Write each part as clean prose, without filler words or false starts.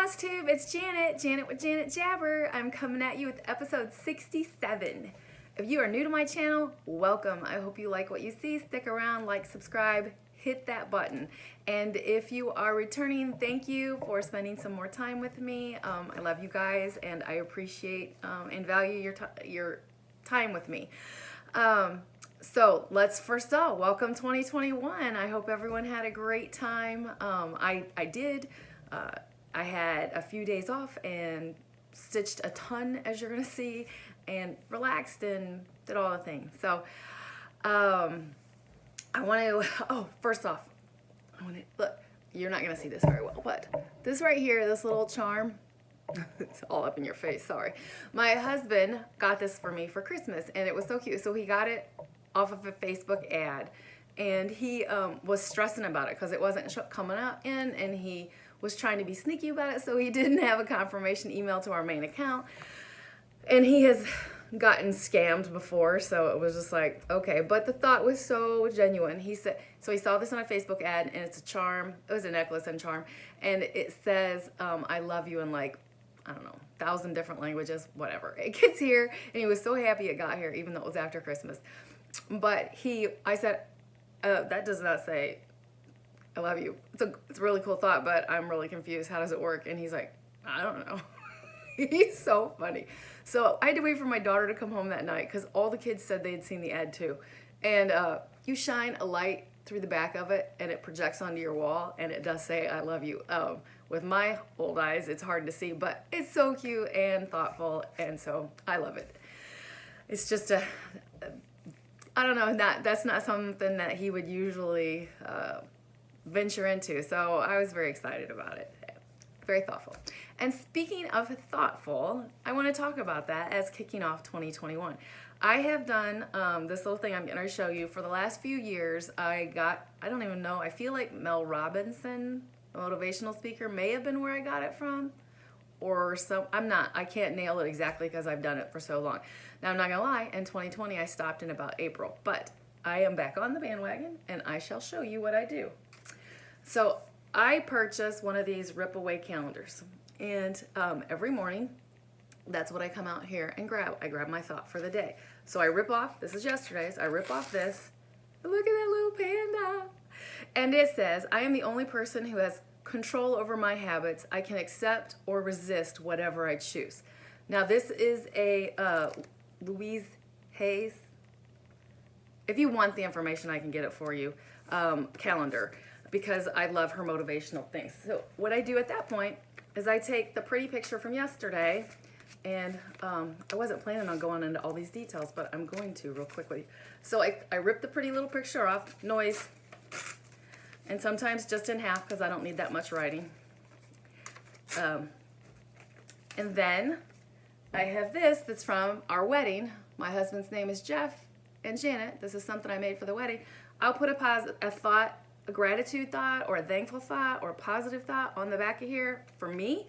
Flosstube, it's Janet with Janet Jabber. I'm coming at you with episode 67. If you are new to my channel, welcome. I hope you like what you see. Stick around, like, subscribe, hit that button. And if you are returning, thank you for spending some more time with me. I love you guys and I appreciate and value your time with me. So let's first off, welcome 2021. I hope everyone had a great time. I did. I had a few days off and stitched a ton, as you're gonna see, and relaxed and did all the things. So I want to, first off, look, you're not gonna see this very well, but this right here, this little charm, it's all up in your face, sorry. My husband got this for me for Christmas and it was so cute. So he got it off of a Facebook ad and he was stressing about it because it wasn't coming up in, and he was trying to be sneaky about it, so he didn't have a confirmation email to our main account. And he has gotten scammed before, so it was just like, okay. But the thought was so genuine. He said, so he saw this on a Facebook ad, and it's a charm. It was a necklace and charm, and it says, I love you in like, I don't know, 1,000 different languages, whatever. It gets here, and he was so happy it got here, even though it was after Christmas. But I said, that does not say, I love you. It's a really cool thought, but I'm really confused. How does it work? And he's like, I don't know. He's so funny. So I had to wait for my daughter to come home that night because all the kids said they'd seen the ad too. And you shine a light through the back of it and it projects onto your wall and it does say, I love you. With my old eyes, it's hard to see, but it's so cute and thoughtful. And so I love it. It's just I don't know, that's not something that he would usually venture into. So I was very excited about it. Very thoughtful. And speaking of thoughtful, I want to talk about that as kicking off 2021. I have done this little thing I'm going to show you. For the last few years, I don't even know, I feel like Mel Robinson, a motivational speaker, may have been where I got it from. Or so, I can't nail it exactly because I've done it for so long. Now I'm not gonna lie, in 2020 I stopped in about April, but I am back on the bandwagon and I shall show you what I do. So I purchased one of these rip away calendars and every morning that's what I come out here and grab. I grab my thought for the day. So I rip off, this is yesterday's, I rip off this, look at that little panda. And it says, I am the only person who has control over my habits. I can accept or resist whatever I choose. Now this is a Louise Hayes, if you want the information I can get it for you, calendar, because I love her motivational things. So what I do at that point is I take the pretty picture from yesterday and I wasn't planning on going into all these details, but I'm going to real quickly. So I rip the pretty little picture off, noise, and sometimes just in half because I don't need that much writing. And then I have this that's from our wedding. My husband's name is Jeff and Janet. This is something I made for the wedding. I'll put a thought, a gratitude thought or a thankful thought or a positive thought on the back of here for me,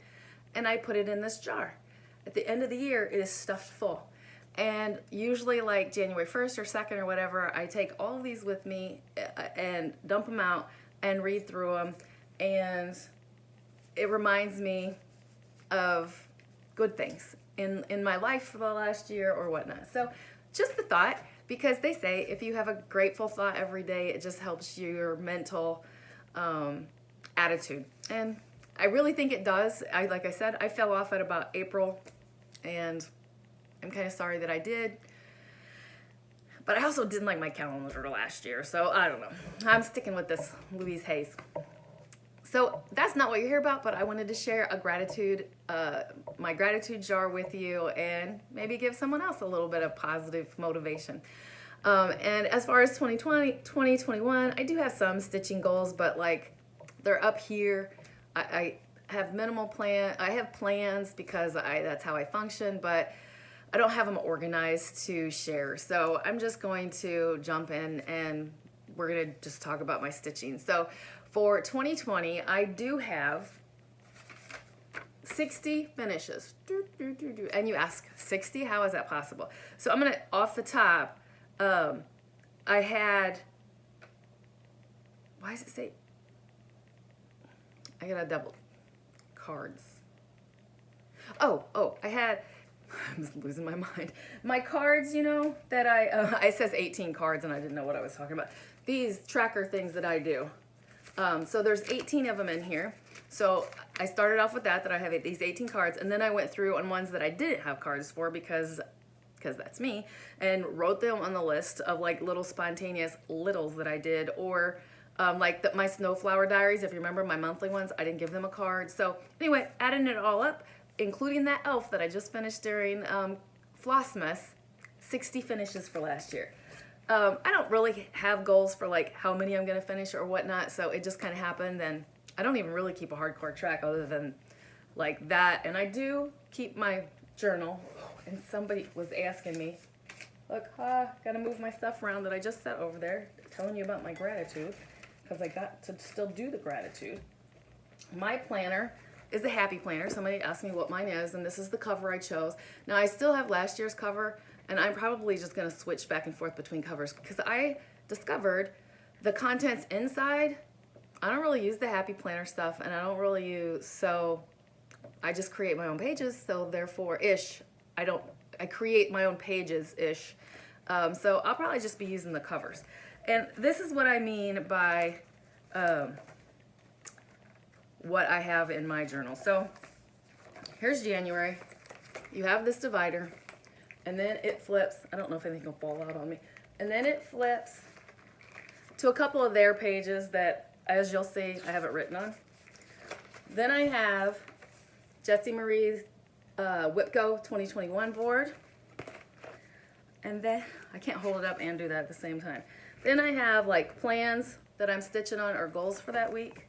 and I put it in this jar. At the end of the year, it is stuffed full. And usually like January 1st or 2nd or whatever, I take all of these with me and dump them out and read through them, and it reminds me of good things in my life for the last year or whatnot. So just the thought, because they say if you have a grateful thought every day, it just helps your mental attitude. And I really think it does. Like I said, I fell off at about April, and I'm kind of sorry that I did. But I also didn't like my calendar last year, so I don't know. I'm sticking with this Louise Hayes. So that's not what you're here about, but I wanted to share my gratitude jar with you and maybe give someone else a little bit of positive motivation. And as far as 2021, I do have some stitching goals, but like they're up here. I have minimal plan. I have plans because that's how I function, but I don't have them organized to share. So I'm just going to jump in and we're gonna just talk about my stitching. So for 2020, I do have 60 finishes. And you ask, 60? How is that possible? So I'm gonna, off the top, I had, why does it say, I got a double cards. I had, I'm just losing my mind. My cards, you know, that it says 18 cards and I didn't know what I was talking about. These tracker things that I do. So there's 18 of them in here. So I started off with that I have these 18 cards, and then I went through on ones that I didn't have cards for because that's me, and wrote them on the list of like little spontaneous littles that I did, or like my snowflower diaries, if you remember my monthly ones, I didn't give them a card. So anyway, adding it all up, including that elf that I just finished during Flossmas, 60 finishes for last year. I don't really have goals for like how many I'm gonna finish or whatnot, so it just kind of happened, and I don't even really keep a hardcore track other than like that. And I do keep my journal, and somebody was asking me, look, gotta move my stuff around that I just set over there, telling you about my gratitude, because I got to still do the gratitude. My planner is the Happy Planner. Somebody asked me what mine is, and this is the cover I chose. Now I still have last year's cover, and I'm probably just gonna switch back and forth between covers because I discovered the contents inside, I don't really use the Happy Planner stuff, and I don't really use, so I just create my own pages, so therefore I create my own pages-ish. So I'll probably just be using the covers. And this is what I mean by what I have in my journal. So here's January. You have this divider, and then it flips. I don't know if anything will fall out on me. And then it flips to a couple of their pages that, as you'll see, I have it written on. Then I have Jessie Marie's Whipco 2021 board. And then, I can't hold it up and do that at the same time. Then I have like plans that I'm stitching on or goals for that week.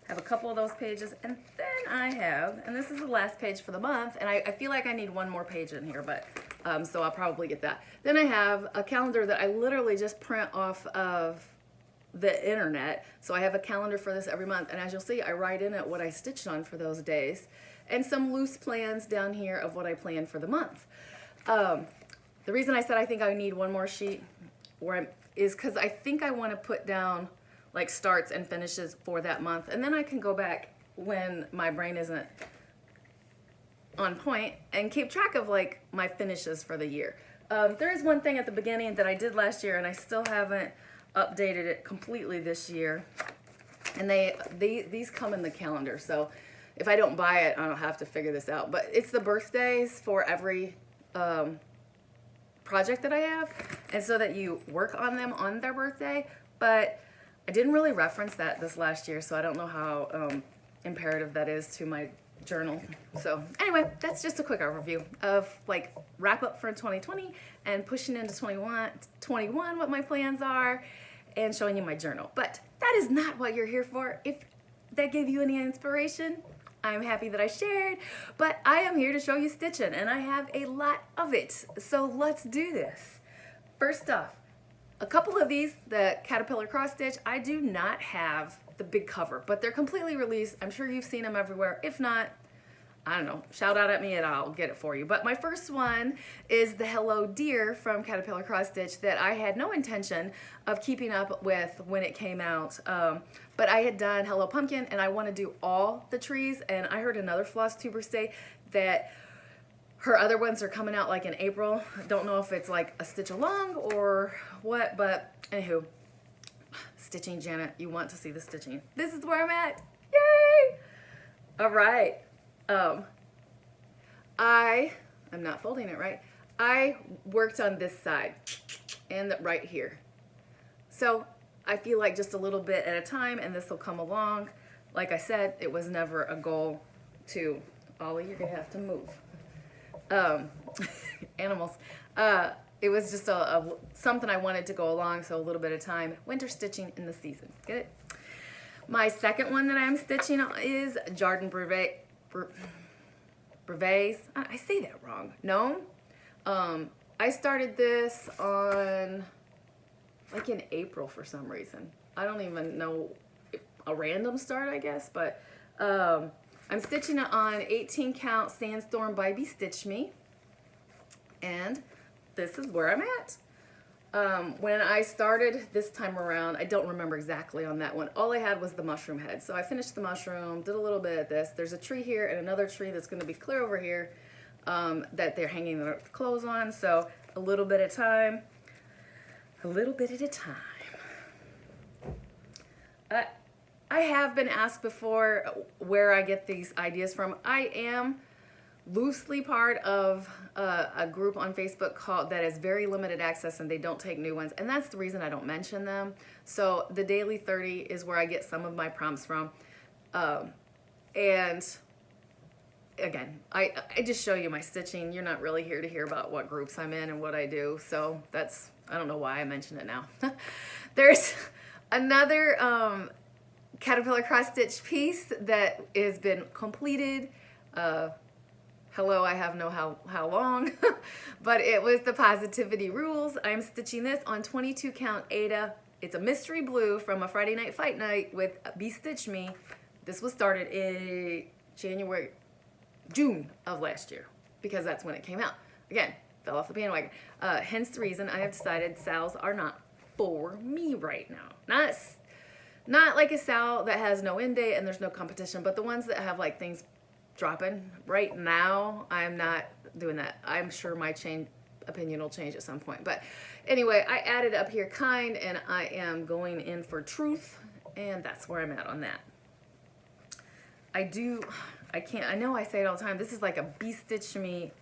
I have a couple of those pages. And then I have, and this is the last page for the month, and I feel like I need one more page in here, but so I'll probably get that. Then I have a calendar that I literally just print off of the internet. So I have a calendar for this every month, and as you'll see, I write in it what I stitched on for those days, and some loose plans down here of what I plan for the month. The reason I said I think I need one more sheet is because I think I want to put down like starts and finishes for that month, and then I can go back when my brain isn't on point and keep track of like my finishes for the year. There is one thing at the beginning that I did last year, and I still haven't updated it completely this year, and these come in the calendar, so if I don't buy it I don't have to figure this out, but it's the birthdays for every project that I have, and so that you work on them on their birthday, but I didn't really reference that this last year, so I don't know how imperative that is to my journal. So anyway, that's just a quick overview of like wrap up for 2020 and pushing into 21 what my plans are, and showing you my journal. But that is not what you're here for. If that gave you any inspiration, I'm happy that I shared, but I am here to show you stitching, and I have a lot of it. So let's do this. First off, a couple of these, the Caterpillar cross stitch, I do not have the big cover, but they're completely released. I'm sure you've seen them everywhere. If not, I don't know, shout out at me and I'll get it for you. But my first one is the Hello Deer from Caterpillar Cross Stitch that I had no intention of keeping up with when it came out. But I had done Hello Pumpkin, and I want to do all the trees, and I heard another Flosstuber say that her other ones are coming out like in April. I don't know if it's like a stitch along or what, but anywho, stitching, Janet, you want to see the stitching. This is where I'm at, yay! All right, I'm not folding it right. I worked on this side and right here. So I feel like just a little bit at a time, and this will come along. Like I said, it was never a goal to, Ollie, you're gonna have to move. Animals. It was just something I wanted to go along, so a little bit of time. Winter stitching in the season. Get it? My second one that I'm stitching is Jardin Brevet. Brevets. I say that wrong. No. I started this on like in April for some reason. I don't even know, a random start, I guess, but I'm stitching it on 18 count Sandstorm by Stitch Me, and this is where I'm at. When I started this time around, I don't remember exactly on that one. All I had was the mushroom head. So I finished the mushroom, did a little bit of this. There's a tree here and another tree that's going to be clear over here that they're hanging their clothes on. So a little bit at a time. A little bit at a time. I have been asked before where I get these ideas from. I am loosely part of a group on Facebook called that has very limited access and they don't take new ones, and that's the reason I don't mention them. So the Daily 30 is where I get some of my prompts from, and again, I just show you my stitching. You're not really here to hear about what groups I'm in and what I do, so that's, I don't know why I mention it now. There's another caterpillar cross stitch piece that has been completed. Hello, I have no how long, but it was the Positivity Rules. I'm stitching this on 22 count Aida. It's a mystery blue from a Friday Night Fight Night with Be Stitch Me. This was started in June of last year, because that's when it came out. Again, fell off the bandwagon. Hence the reason I have decided sales are not for me right now. Not like a sale that has no end date and there's no competition, but the ones that have like things dropping right now, I'm not doing that. I'm sure my opinion will change at some point. But anyway, I added up here kind, and I am going in for truth, and that's where I'm at on that. I know I say it all the time. This is like a Be Stitch Me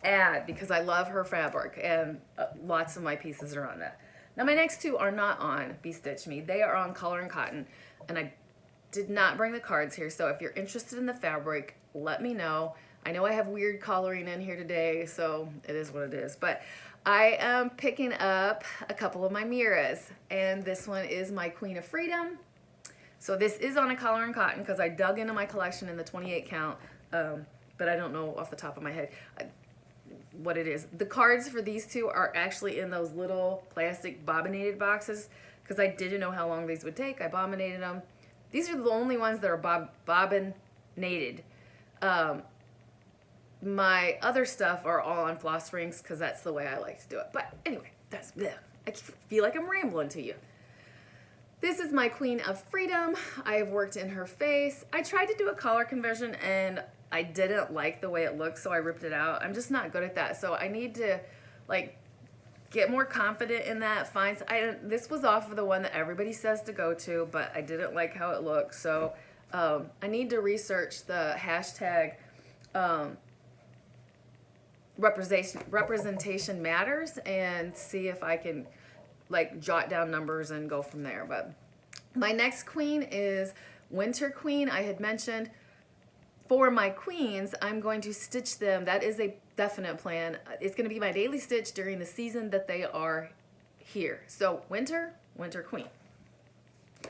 ad because I love her fabric, and lots of my pieces are on that. Now my next two are not on Be Stitch Me. They are on Color and Cotton, and I did not bring the cards here, so if you're interested in the fabric, let me know. I know I have weird coloring in here today, so it is what it is, but I am picking up a couple of my Miras, and this one is my Queen of Freedom. So this is on a Color and Cotton because I dug into my collection in the 28 count, but I don't know off the top of my head what it is. The cards for these two are actually in those little plastic bobbinated boxes because I didn't know how long these would take. I bobbinated them. These are the only ones that are bobbinated. My other stuff are all on floss rings because that's the way I like to do it. But anyway, that's bleh. I feel like I'm rambling to you. This is my Queen of Freedom. I have worked in her face. I tried to do a color conversion and I didn't like the way it looked, so I ripped it out. I'm just not good at that. So I need to like get more confident in that. This was off of the one that everybody says to go to, but I didn't like how it looked. So I need to research the hashtag representation matters and see if I can like jot down numbers and go from there. But my next queen is Winter Queen. I had mentioned for my queens, I'm going to stitch them. That is a definite plan. It's going to be my daily stitch during the season that they are here. So Winter Queen.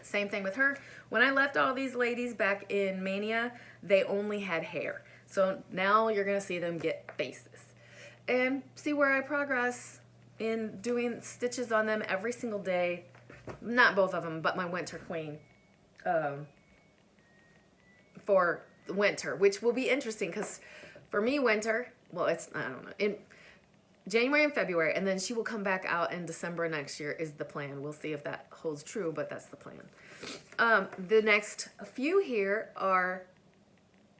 Same thing with her. When I left all these ladies back in Mania, they only had hair. So now you're going to see them get faces. And see where I progress in doing stitches on them every single day. Not both of them, but my Winter Queen for winter, which will be interesting because for me, winter, well, I don't know, in January and February, and then she will come back out in December next year is the plan. We'll see if that holds true, but that's the plan. The next few here are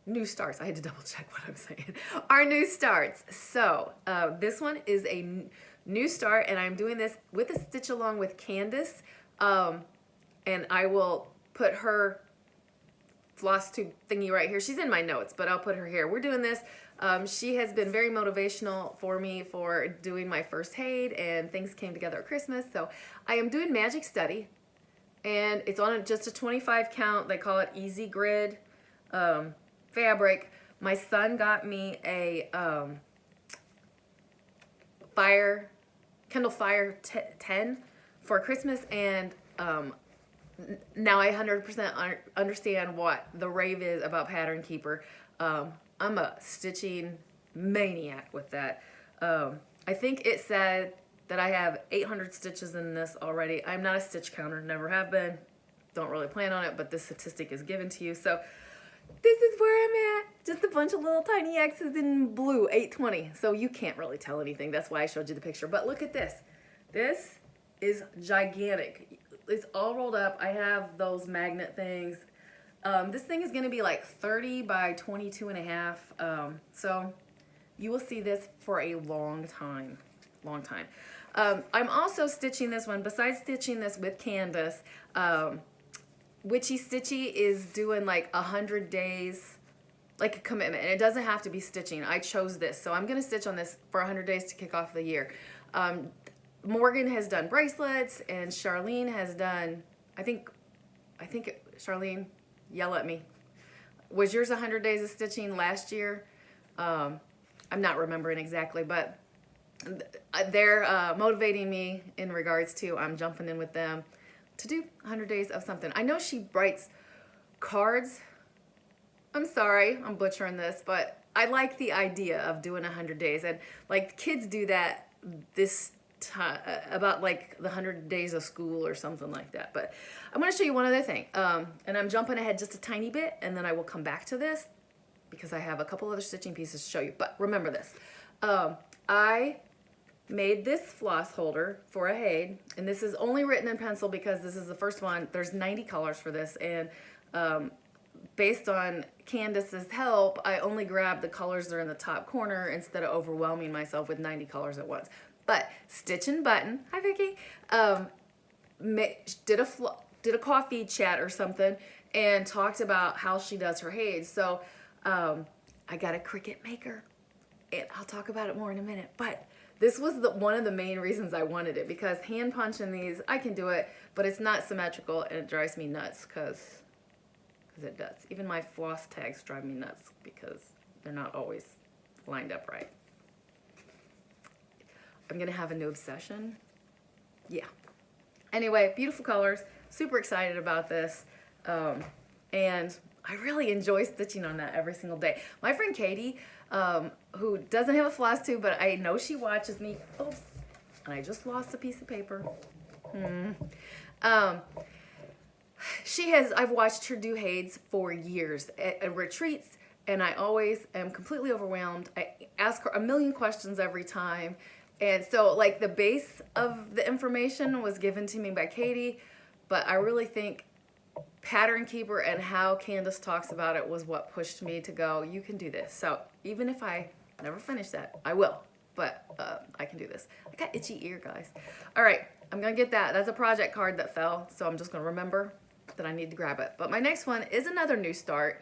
new starts. I had to double check what I'm saying. Our new starts. So this one is a new start, and I'm doing this with a stitch along with Candace, and I will put her Flosstube thingy right here. She's in my notes, but I'll put her here. We're doing this. She has been very motivational for me for doing my first Haid, and things came together at Christmas. So I am doing Magic Study, and it's on just a 25 count. They call it Easy Grid fabric. My son got me a Kindle Fire 10 for Christmas, and now I 100% understand what the rave is about Pattern Keeper. I'm a stitching maniac with that. I think it said that I have 800 stitches in this already. I'm not a stitch counter, never have been. Don't really plan on it, but this statistic is given to you. So this is where I'm at. Just a bunch of little tiny X's in blue, 820. So you can't really tell anything. That's why I showed you the picture. But look at this. This is gigantic. It's all rolled up. I have those magnet things. This thing is going to be like 30 by 22 and a half. So you will see this for a long time. I'm also stitching this one. Besides stitching this with Candace, Witchy Stitchy is doing like 100 days, like a commitment. And it doesn't have to be stitching. I chose this. So I'm going to stitch on this for 100 days to kick off the year. Morgan has done bracelets, and Charlene has done, I think Charlene, yell at me. Was yours 100 days of stitching last year? I'm not remembering exactly, but they're motivating me in regards to I'm jumping in with them to do 100 days of something. I know she writes cards. I'm sorry, I'm butchering this, but I like the idea of doing 100 days. And like kids do that this time, about like the 100 days of school or something like that. But I'm going to show you one other thing. And I'm jumping ahead just a tiny bit, and then I will come back to this because I have a couple other stitching pieces to show you. But remember this. I made this floss holder for a Haid, and this is only written in pencil because this is the first one. There's 90 colors for this, and based on Candace's help, I only grabbed the colors that are in the top corner instead of overwhelming myself with 90 colors at once. But StitchNButton, hi Vicky, did a coffee chat or something and talked about how she does her Haids. So I got a Cricut maker, and I'll talk about it more in a minute. But this was one of the main reasons I wanted it, because hand punching these, I can do it, but it's not symmetrical, and it drives me nuts because it does. Even my floss tags drive me nuts because they're not always lined up right. I'm gonna have a new obsession. Yeah. Anyway, beautiful colors. Super excited about this. And I really enjoy stitching on that every single day. My friend Katie, who doesn't have a Flosstube, but I know she watches me. Oops. And I just lost a piece of paper. I've watched her do Haids for years at retreats, and I always am completely overwhelmed. I ask her a million questions every time. And so like the base of the information was given to me by Katie, but I really think Pattern Keeper and how Candace talks about it was what pushed me to go, you can do this. So even if I never finish that, I will, but I can do this. I got itchy ear, guys. All right, I'm gonna get that. That's a project card that fell, so I'm just gonna remember that I need to grab it. But my next one is another new start.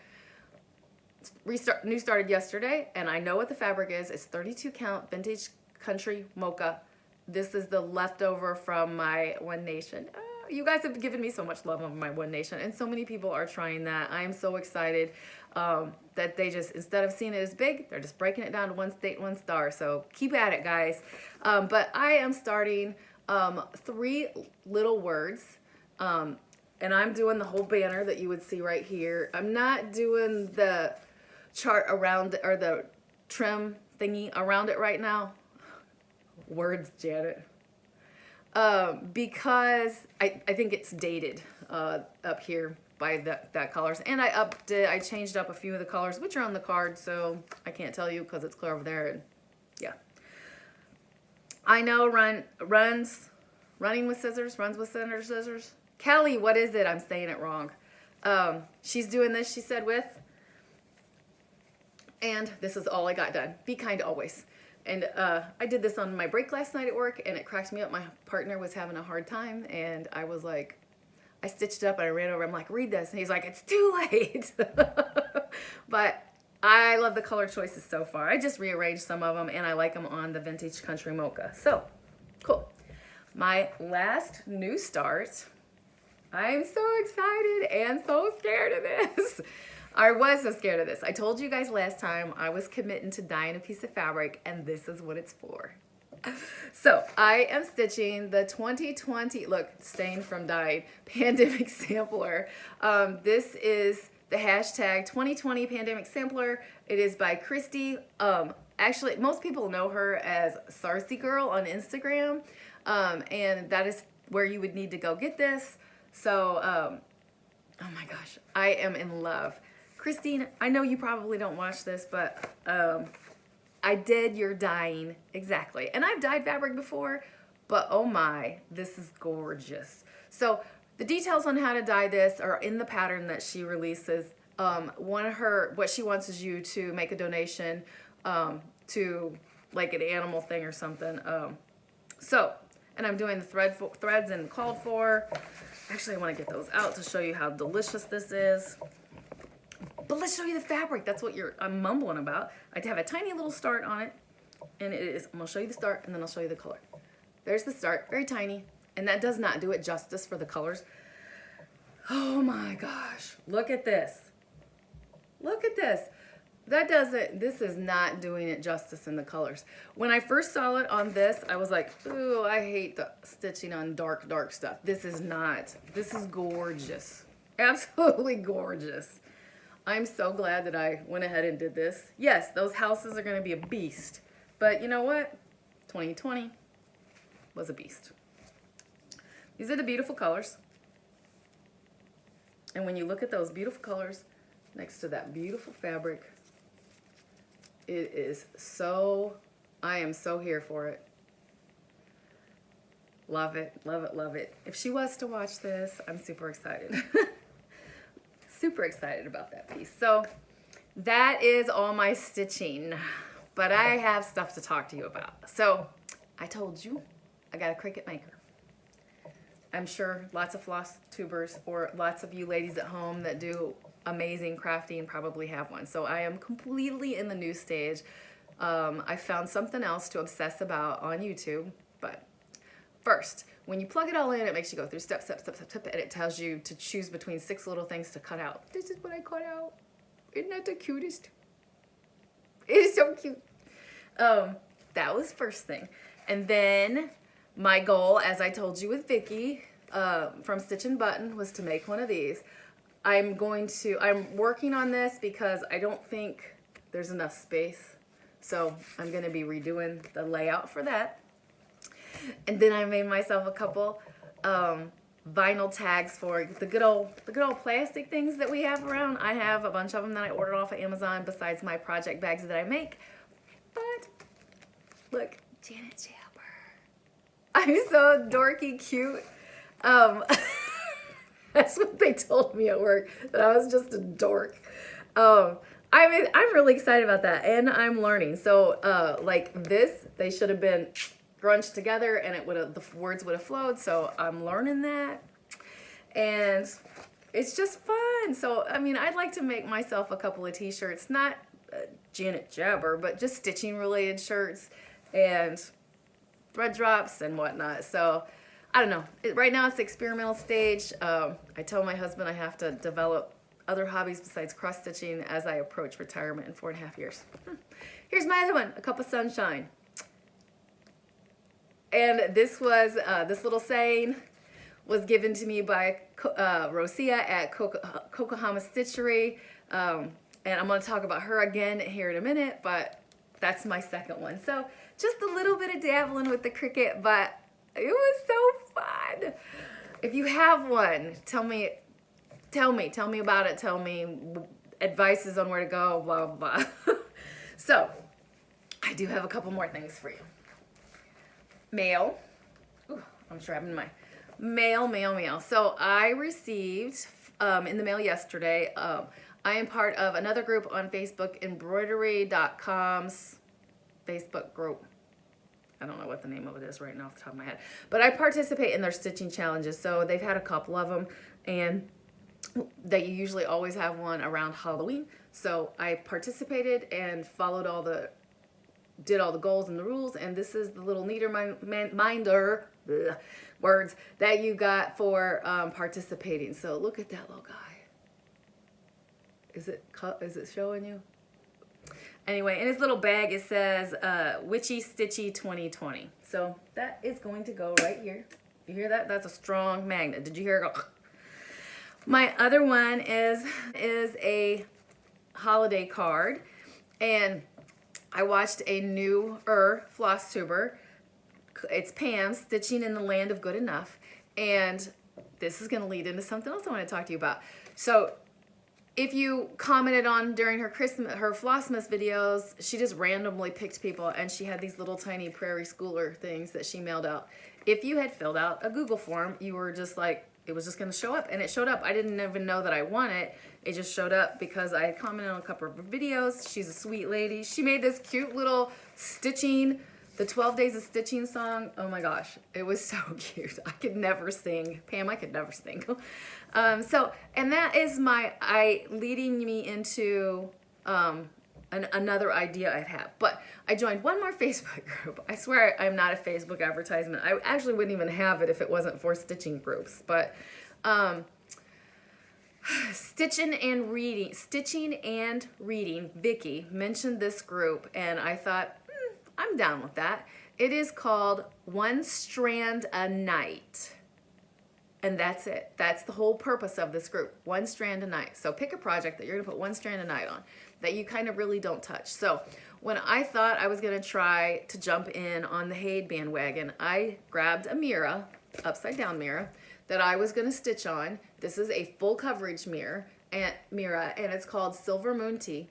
New started yesterday, and I know what the fabric is. It's 32 count vintage country mocha. This is the leftover from my One Nation. You guys have given me so much love on my One Nation, and so many people are trying that. I am so excited that they just, instead of seeing it as big, they're just breaking it down to one state, one star. So keep at it, guys. But I am starting 3 little words, and I'm doing the whole banner that you would see right here. I'm not doing the chart around, or the trim thingy around it right now. Words, Janet. Because I think it's dated up here by that colors, and I changed up a few of the colors which are on the card, so I can't tell you because it's clear over there. And yeah, I know running with scissors, runs with scissors. Kelly, what is it? I'm saying it wrong. She's doing this, she said, with, and this is all I got done. Be kind always. And I did this on my break last night at work, and it cracked me up. My partner was having a hard time, and I was like, I stitched up and I ran over. I'm like, read this. And he's like, it's too late. But I love the color choices so far. I just rearranged some of them, and I like them on the Vintage Country Mocha. So, cool. My last new start. I'm so excited and so scared of this. I was so scared of this. I told you guys last time I was committing to dyeing a piece of fabric, and this is what it's for. So I am stitching the 2020, look, stained from dyeing, Pandemic Sampler. This is the hashtag 2020 Pandemic Sampler. It is by Christy. Actually, most people know her as Sarcy Girl on Instagram, and that is where you would need to go get this. So, oh my gosh, I am in love. Christine, I know you probably don't watch this, but I did your dyeing, exactly. And I've dyed fabric before, but oh my, this is gorgeous. So the details on how to dye this are in the pattern that she releases. What she wants is you to make a donation to like an animal thing or something. And I'm doing the threads and called for. Actually, I want to get those out to show you how delicious this is. But let's show you the fabric. That's what I'm mumbling about. I have a tiny little start on it, and it is, I'm gonna show you the start and then I'll show you the color. There's the start, very tiny, and that does not do it justice for the colors. Oh my gosh, look at this. Look at this. This is not doing it justice in the colors. When I first saw it on this, I was like, ooh, I hate the stitching on dark stuff. This is gorgeous. Absolutely gorgeous. I'm so glad that I went ahead and did this. Yes, those houses are gonna be a beast, but you know what? 2020 was a beast. These are the beautiful colors. And when you look at those beautiful colors next to that beautiful fabric, it is so, I am so here for it. Love it, love it, love it. If she was to watch this, I'm super excited. Super excited about that piece. So that is all my stitching, but I have stuff to talk to you about. So I told you I got a Cricut maker. I'm sure lots of floss tubers or lots of you ladies at home that do amazing crafting probably have one. So I am completely in the new stage. I found something else to obsess about on YouTube, but first, when you plug it all in, it makes you go through step, and it tells you to choose between 6 little things to cut out. This is what I cut out. Isn't that the cutest? It is so cute. That was first thing. And then my goal, as I told you with Vicky from StitchNButton, was to make one of these. I'm working on this because I don't think there's enough space. So I'm gonna be redoing the layout for that. And then I made myself a couple vinyl tags for the good old plastic things that we have around. I have a bunch of them that I ordered off of Amazon besides my project bags that I make. But look, Janet Jabber. I'm so dorky cute. That's what they told me at work, that I was just a dork. I'm really excited about that, and I'm learning. So like this, they should have been scrunched together and the words would have flowed. So I'm learning that, and it's just fun. So I mean, I'd like to make myself a couple of t-shirts, not Janet Jabber, but just stitching related shirts and thread drops and whatnot. So I don't know. Right now it's the experimental stage. I tell my husband I have to develop other hobbies besides cross stitching as I approach retirement in 4.5 years. Here's my other one, a cup of sunshine. And this was, this little saying was given to me by Rosia at Kokohama Stitchery. And I'm going to talk about her again here in a minute, but that's my second one. So just a little bit of dabbling with the Cricut, but it was so fun. If you have one, tell me about it. Tell me advices on where to go, blah, blah, blah. So I do have a couple more things for you. Mail. Ooh, I'm sure I'm in my mail. So I received in the mail yesterday, I am part of another group on Facebook, embroidery.com's Facebook group. I don't know what the name of it is right now off the top of my head, but I participate in their stitching challenges. So they've had a couple of them, and they usually always have one around Halloween. So I participated and did all the goals and the rules, and this is the little neater minder words that you got for participating. So look at that little guy. Is it showing you? Anyway, in his little bag it says Witchy Stitchy 2020. So that is going to go right here. You hear that? That's a strong magnet. Did you hear it go? My other one is a holiday card, and I watched a newer floss tuber. It's Pam, Stitching in the Land of Good Enough, and this is going to lead into something else I want to talk to you about. So if you commented on during her Flossmas videos, she just randomly picked people, and she had these little tiny prairie schooler things that she mailed out. if you had filled out a Google form, you were just like, it was just going to show up, and it showed up. I didn't even know that I won it. It just showed up because I commented on a couple of her videos. She's a sweet lady. She made this cute little stitching, the 12 Days of Stitching song. Oh my gosh, it was so cute. I could never sing. Pam, I could never sing. And that is leading me into another idea I have. But I joined one more Facebook group. I swear I'm not a Facebook advertisement. I actually wouldn't even have it if it wasn't for stitching groups. But Stitching and Reading, Vicky mentioned this group, and I thought, I'm down with that. It is called One Strand a Night. And that's it. That's the whole purpose of this group. One strand a night. So pick a project that you're going to put one strand a night on that you kind of really don't touch. So when I thought I was going to try to jump in on the Haid bandwagon, I grabbed a mirror, upside down mirror, that I was going to stitch on. This is a full coverage mirror, and it's called Silver Moon Tea.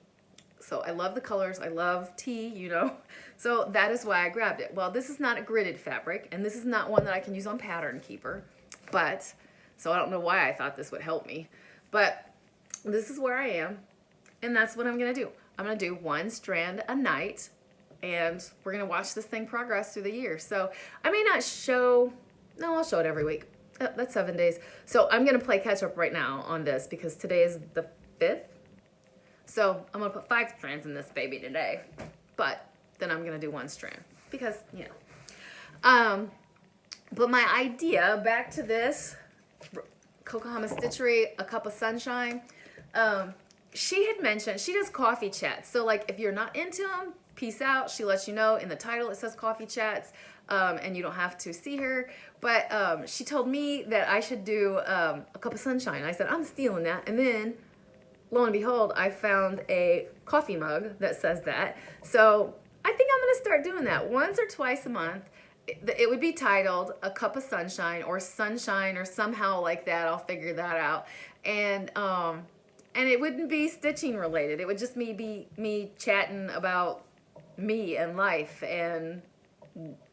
So I love the colors. I love tea, you know. So that is why I grabbed it. Well, this is not a gridded fabric, and this is not one that I can use on Pattern Keeper. But, so I don't know why I thought this would help me. But this is where I am, and that's what I'm going to do. I'm going to do one strand a night, and we're going to watch this thing progress through the year. So I may not show, no, I'll show it every week. That's 7 days. So I'm going to play catch up right now on this because today is the 5th. So I'm going to put 5 strands in this baby today, but then I'm going to do one strand because, you know. But my idea, back to this, Cocohama Stitchery, A Cup of Sunshine, she had mentioned, she does coffee chats. So like if you're not into them, peace out. She lets you know in the title it says coffee chats, and you don't have to see her. But she told me that I should do A Cup of Sunshine. I said, I'm stealing that. And then, lo and behold, I found a coffee mug that says that. So I think I'm going to start doing that once or twice a month. It would be titled A Cup of Sunshine or Sunshine or somehow like that. I'll figure that out. And it wouldn't be stitching related. It would just be me chatting about me and life and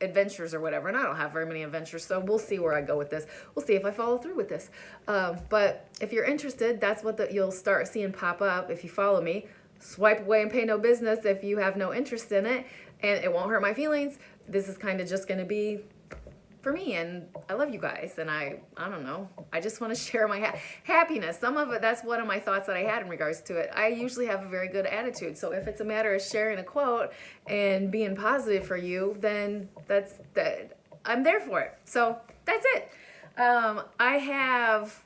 adventures or whatever. And I don't have very many adventures, so we'll see where I go with this. We'll see if I follow through with this. But if you're interested, that's what you'll start seeing pop up if you follow me. Swipe away and pay no business if you have no interest in it, and it won't hurt my feelings. This is kind of just going to be for me, and I love you guys, and I don't know, I just want to share my happiness. Some of it, that's one of my thoughts that I had in regards to it. I usually have a very good attitude, so if it's a matter of sharing a quote and being positive for you, then I'm there for it. So that's it. I have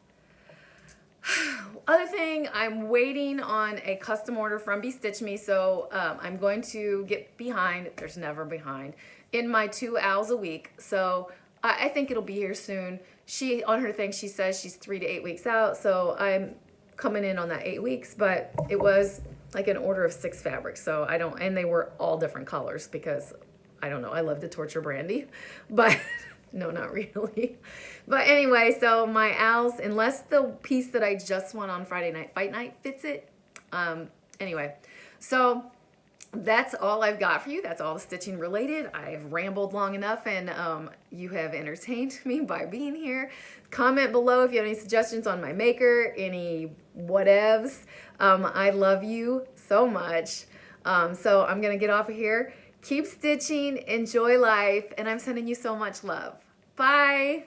other thing, I'm waiting on a custom order from Be Stitch Me, so I'm going to get behind, there's never behind, in my 2 owls a week. So I think it'll be here soon. She, on her thing, she says she's 3 to 8 weeks out, so I'm coming in on that 8 weeks, but it was like an order of 6 fabrics, so and they were all different colors because, I don't know, I love to torture Brandy, but no, not really. But anyway, so my owls, unless the piece that I just won on Friday Night Fight Night fits it. Anyway, so that's all I've got for you. That's all the stitching related. I've rambled long enough, and you have entertained me by being here. Comment below if you have any suggestions on my maker, any whatevs. I love you so much. So I'm going to get off of here. Keep stitching, enjoy life, and I'm sending you so much love. Bye.